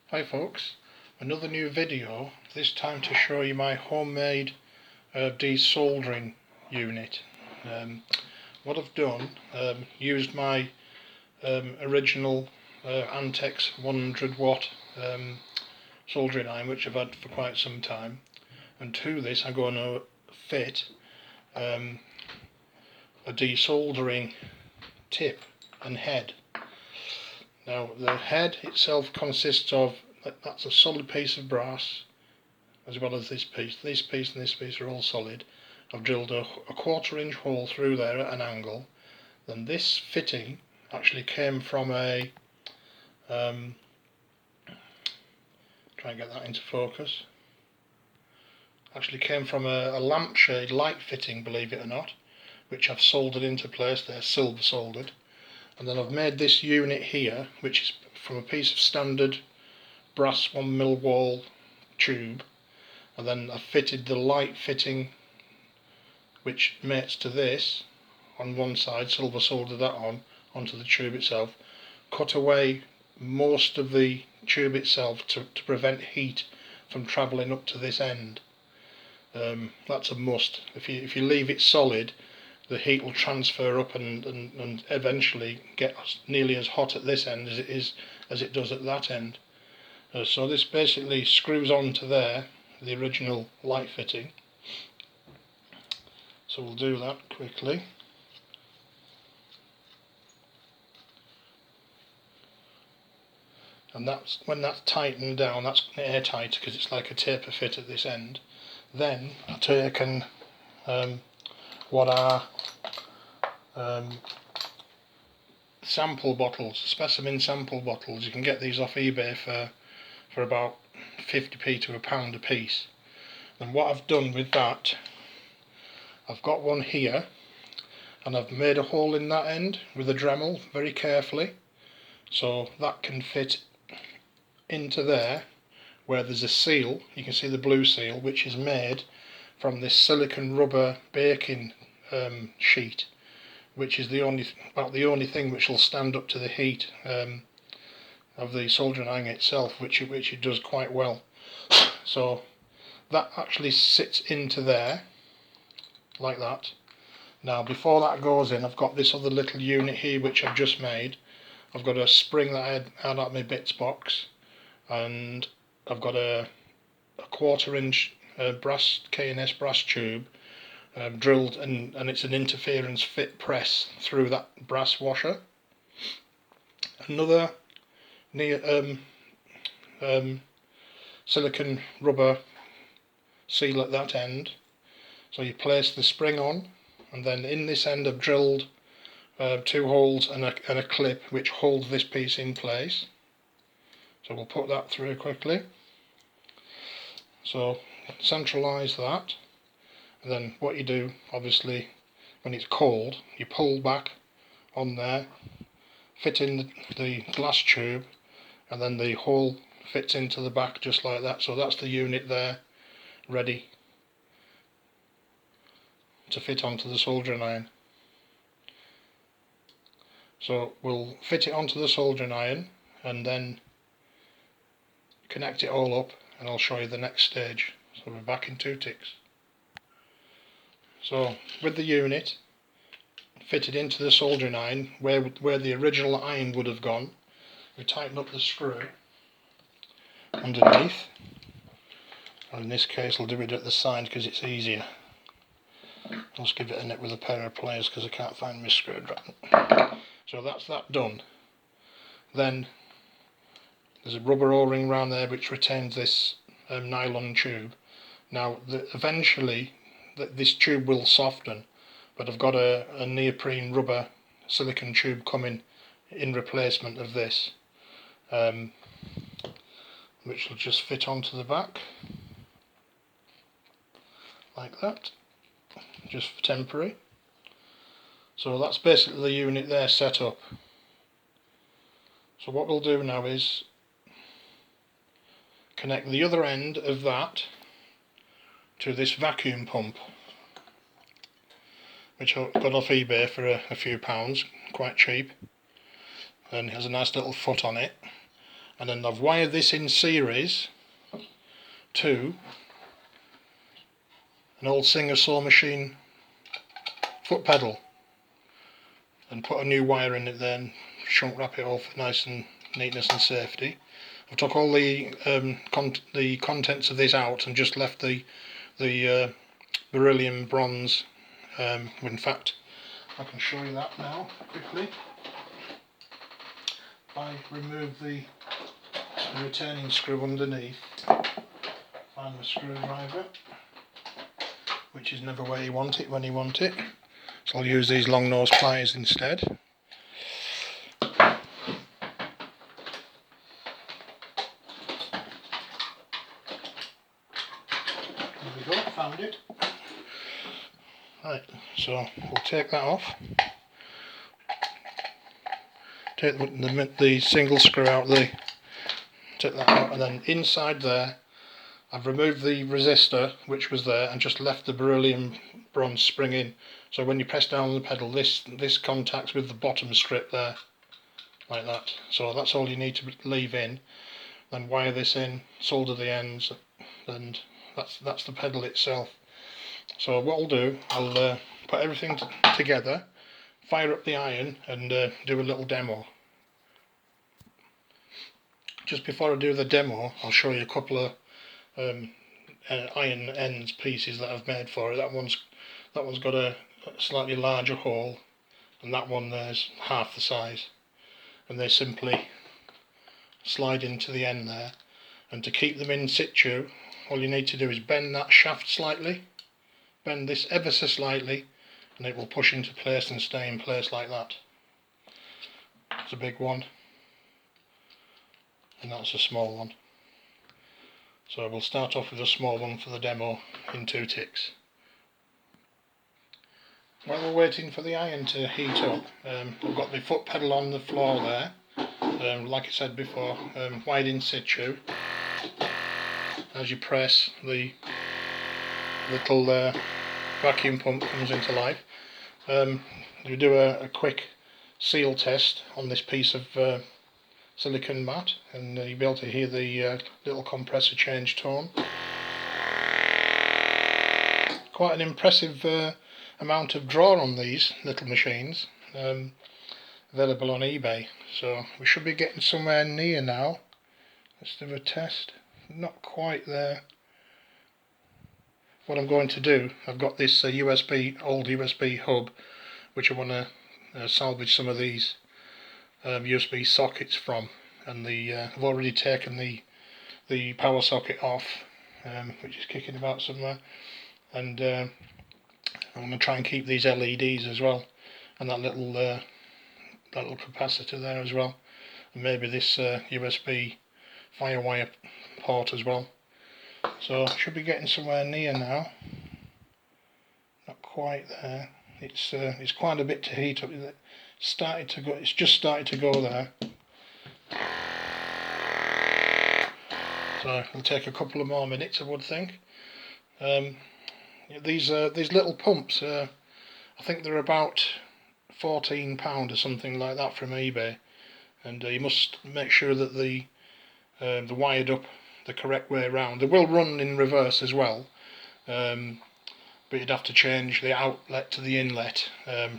Hi folks, another new video, this time to show you my homemade de-soldering unit. What I've done, used my original Antex 100 watt soldering iron, which I've had for quite some time, and to this I'm going to fit a de-soldering tip and head. Now the head itself consists of, that's a solid piece of brass, as well as this piece. This piece and this piece are all solid. I've drilled a 1/4 inch hole through there at an angle. Then this fitting actually came from a, try and get that into focus, actually came from a lampshade light fitting, believe it or not, which I've soldered into place. They're silver soldered. And then I've made this unit here, which is from a piece of standard brass 1mm wall tube, and then I've fitted the light fitting which mates to this on one side, silver soldered that onto the tube itself, cut away most of the tube itself to prevent heat from travelling up to this end. That's a must. If you leave it solid, the heat will transfer up and eventually get nearly as hot at this end as it does at that end. So this basically screws on to there, the original light fitting. So we'll do that quickly. And that's when that's tightened down, that's airtight because it's like a taper fit at this end. Then I've taken what are sample bottles, specimen sample bottles. You can get these off eBay for about 50p to £1 a piece. And what I've done with that, I've got one here, and I've made a hole in that end with a Dremel very carefully, so that can fit into there where there's a seal. You can see the blue seal, which is made from this silicone rubber baking sheet, which is about the only thing which will stand up to the heat of the soldering iron itself, which it does quite well. So that actually sits into there like that. Now before that goes in, I've got this other little unit here which I've just made. I've got a spring that I had out of my bits box, and I've got a 1/4 inch brass K&S brass tube drilled, and it's an interference fit press through that brass washer. Another silicone rubber seal at that end. So you place the spring on, and then in this end I've drilled 2 holes and a clip which holds this piece in place. So we'll put that through quickly. So centralise that, and then what you do, obviously when it's cold, you pull back on there, fit in the glass tube, and then the hole fits into the back just like that. So that's the unit there, ready to fit onto the soldering iron. So we'll fit it onto the soldering iron and then connect it all up, and I'll show you the next stage. So we're back in 2 ticks. So with the unit fitted into the soldering iron where the original iron would have gone, we tighten up the screw underneath, and in this case I'll do it at the side because it's easier. I'll just give it a nip with a pair of pliers because I can't find my screwdriver. So that's that done. Then there's a rubber o-ring around there which retains this nylon tube. Now eventually this tube will soften, but I've got a neoprene rubber silicone tube coming in replacement of this, which will just fit onto the back like that, just for temporary. So that's basically the unit there set up. So what we'll do now is connect the other end of that to this vacuum pump, which I got off eBay for a few pounds, quite cheap, and it has a nice little foot on it. and then I've wired this in series to an old Singer saw machine foot pedal, and put a new wire in it there and shrunk wrap it all for nice and neatness and safety. I've took all the contents of this out and just left the beryllium bronze. In fact, I can show you that now quickly. I remove the retaining screw underneath, find the screwdriver, which is never where you want it when you want it, so I'll use these long nose pliers instead. There we go, found it. Right, so we'll take that off. Take the single screw out, take that out, and then inside there I've removed the resistor which was there and just left the beryllium bronze spring in. So when you press down on the pedal, this contacts with the bottom strip there, like that. So that's all you need to leave in. Then wire this in, solder the ends, and that's the pedal itself. So what I'll do, I'll put everything together, fire up the iron, and do a little demo. Just before I do the demo, I'll show you a couple of iron ends pieces that I've made for it. That one's got a slightly larger hole, and that one there's half the size, and they simply slide into the end there. And to keep them in situ, all you need to do is bend that shaft slightly, bend this ever so slightly, and it will push into place and stay in place like that. It's a big one, and that's a small one. So we'll start off with a small one for the demo in 2 ticks. While we're waiting for the iron to heat up, I've got the foot pedal on the floor there, like I said before, wired in situ. As you press, the little vacuum pump comes into life. You do a quick seal test on this piece of silicon mat, and you'll be able to hear the little compressor change tone. Quite an impressive amount of draw on these little machines, available on eBay, so we should be getting somewhere near now. Let's do a test. Not quite there. What I'm going to do, I've got this old USB hub which I want to salvage some of these USB sockets from, and I've already taken the power socket off, which is kicking about somewhere, and I want to try and keep these LEDs as well, and that little capacitor there as well, and maybe this USB firewire port as well. So I should be getting somewhere near now. Not quite there. It's quite a bit to heat up. It's just started to go there. So it'll take a couple of more minutes, I would think. These little pumps, I think they're about £14 or something like that from eBay, and you must make sure that they're wired up the correct way around. They will run in reverse as well, but you'd have to change the outlet to the inlet.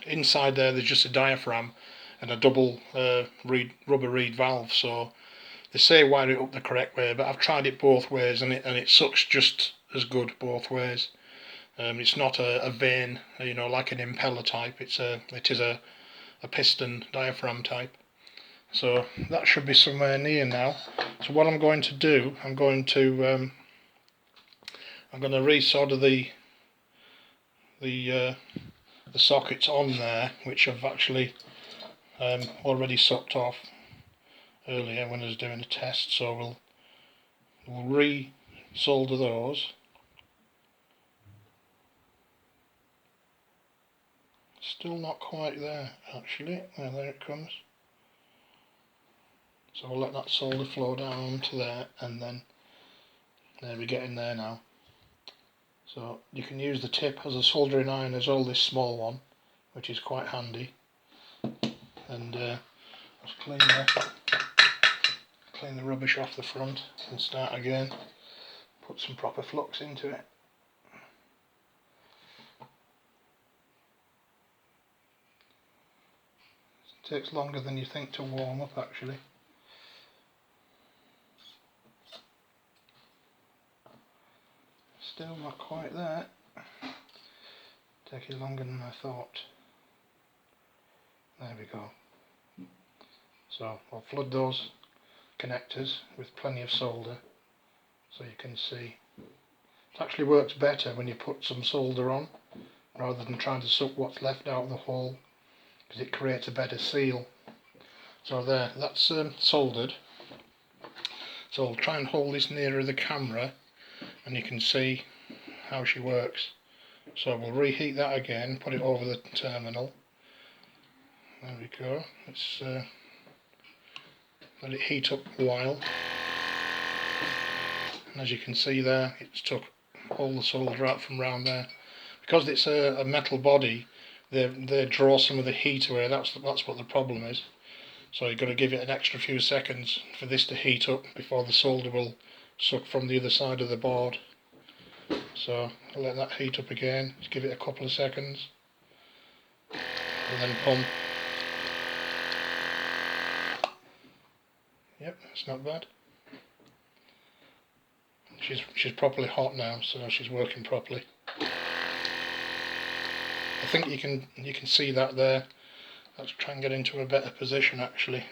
Inside there's just a diaphragm and a double rubber reed valve, so they say wire it up the correct way, but I've tried it both ways, and it sucks just as good both ways. It's not a vane, like an impeller type. It is a piston diaphragm type. So that should be somewhere near now. So what I'm going to do, I'm going to resolder the sockets on there, which I've actually already sucked off earlier when I was doing a test. So we'll re-solder those. Still not quite there, actually. Well, there it comes. So I'll let that solder flow down to there, and then there we get in there now. So you can use the tip as a soldering iron as well, this small one, which is quite handy. And let's clean that. clean the rubbish off the front and start again. Put some proper flux into it. It takes longer than you think to warm up actually. Still not quite there. Taking longer than I thought. There we go. So I'll flood those connectors with plenty of solder so you can see. It actually works better when you put some solder on rather than trying to suck what's left out of the hole, because it creates a better seal. So there, that's soldered. So I'll try and hold this nearer the camera and you can see how she works. So we'll reheat that again, put it over the terminal. There we go. Let's let it heat up a while. And as you can see there, it's took all the solder out from around there. Because it's a metal body, they draw some of the heat away. That's what the problem is. So you've got to give it an extra few seconds for this to heat up before the solder will suck from the other side of the board. So I'll let that heat up again. Just give it a couple of seconds, and then pump. Yep, that's not bad. She's properly hot now, so she's working properly. I think you can see that there. Let's try and get into a better position actually.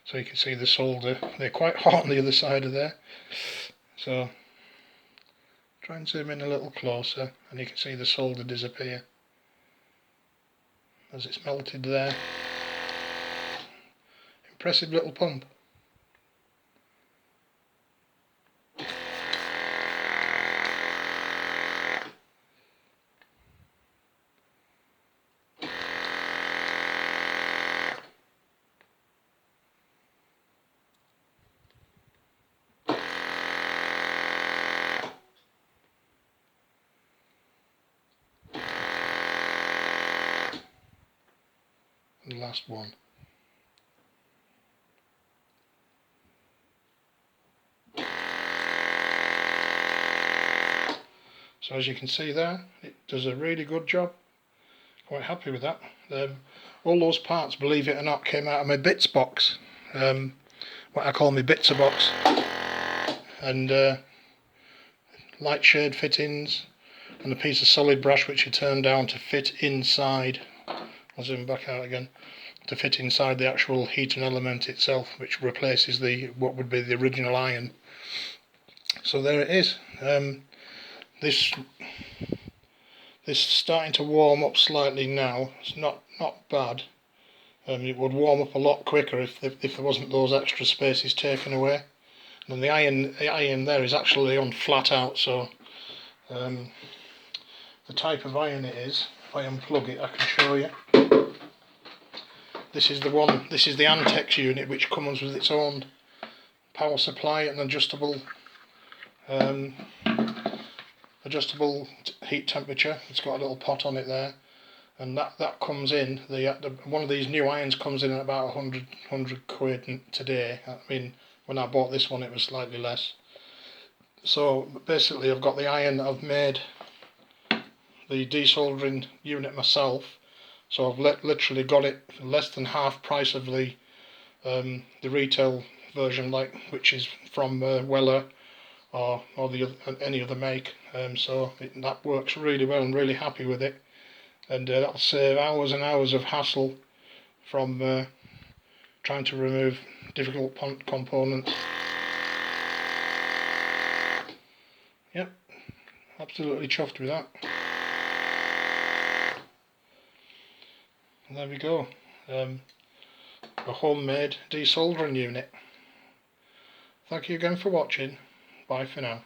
So you can see the solder. They're quite hot on the other side of there. So try and zoom in a little closer and you can see the solder disappear as it's melted there. Impressive little pump. The last one. So as you can see there, it does a really good job. Quite happy with that. All those parts, believe it or not, came out of my bits box. What I call my bitser box. And light shade fittings and a piece of solid brass which you turn down to fit inside. I'll zoom back out again. To fit inside the actual heating element itself, which replaces what would be the original iron. So there it is. This starting to warm up slightly now. It's not bad. It would warm up a lot quicker if there wasn't those extra spaces taken away. And the iron there is actually on flat out, so the type of iron it is, if I unplug it I can show you. This is the Antex unit, which comes with its own power supply and adjustable heat temperature. It's got a little pot on it there, and that comes in. One of these new irons comes in at about 100 quid today. I mean, when I bought this one it was slightly less. So basically I've got the iron, I've made the desoldering unit myself, so I've literally got it for less than half price of the retail version, which is from Weller or any other make. So that works really well. I'm really happy with it, and that'll save hours and hours of hassle from trying to remove difficult components. Yep, absolutely chuffed with that. And there we go, a homemade desoldering unit. Thank you again for watching. Bye for now.